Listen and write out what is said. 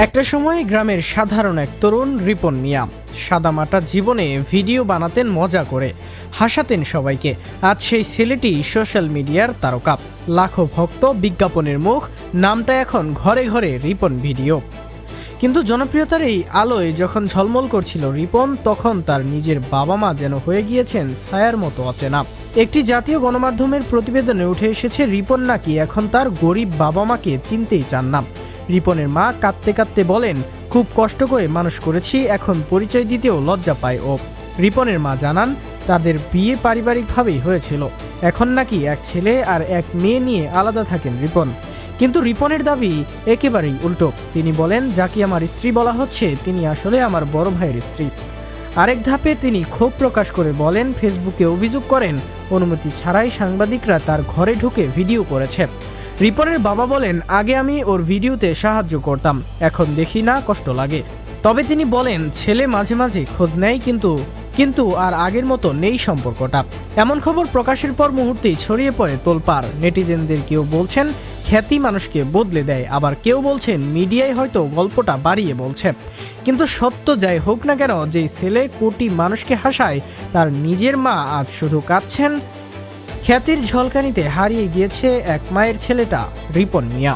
একটা সময় গ্রামের সাধারণ এক তরুণ রিপন মিয়া সাদামাটা জীবনে ভিডিও বানাতেন মজা করে, হাসাতেন সবাইকে। আজ সেই ছেলেটি সোশ্যাল মিডিয়ার তারকা, লাখো ভক্ত, বিজ্ঞাপনের মুখ। নামটা এখন ঘরে ঘরে রিপন ভিডিও। কিন্তু জনপ্রিয়তার এই আলোয় যখন ঝলমল করছিল রিপন, তখন তার নিজের বাবা মা যেন হয়ে গিয়েছেন ছায়ার মতো অচেনা। একটি জাতীয় গণমাধ্যমের প্রতিবেদনে উঠে এসেছে রিপন নাকি এখন তার গরিব বাবা মাকে চিনতেই চান না। রিপনের মা কাঁদতে কাঁদতে বলেন, খুব কষ্ট করে মানুষ করেছি, এখন পরিচয় দিতেও লজ্জা পায় ও। রিপনের মা জানান, তাদের বিয়ে পারিবারিকভাবেই হয়েছিল, এখন নাকি এক ছেলে আর এক মেয়ে নিয়ে আলাদা থাকেন রিপন। কিন্তু রিপনের দাবি একেবারেই উল্টো। তিনি বলেন, যাকে আমার স্ত্রী বলা হচ্ছে তিনি আসলে আমার বড় ভাইয়ের স্ত্রী। আরেক ধাপে তিনি ক্ষোভ প্রকাশ করে বলেন, ফেসবুকে অভিযোগ করেন অনুমতি ছাড়াই সাংবাদিকরা তার ঘরে ঢুকে ভিডিও করেছে। রিপনের বাবা বলেন, আগে আমি ওর ভিডিওতে সাহায্য করতাম, এখন দেখি না, কষ্ট লাগে। তবে তিনি বলেন, ছেলে মাঝে মাঝে খোঁজ নেয়, কিন্তু আর আগের মতো নেই সম্পর্কটা। এমন খবর প্রকাশের পর মুহূর্তেই ছড়িয়ে পড়ে তোলপাড়। নেটিজেনদের কেউ বলছেন খ্যাতি মানুষকে বদলে দেয়, আবার কেউ বলছেন মিডিয়ায় হয়তো গল্পটা বাড়িয়ে বলছে। কিন্তু সত্য যাই হোক না কেন, যেই ছেলে কোটি মানুষকে হাসায়, তার নিজের মা আজ শুধু কাঁদছেন। খ্যাতির ঝলকানিতে হারিয়ে গিয়েছে এক মায়ের ছেলেটা রিপন মিয়া।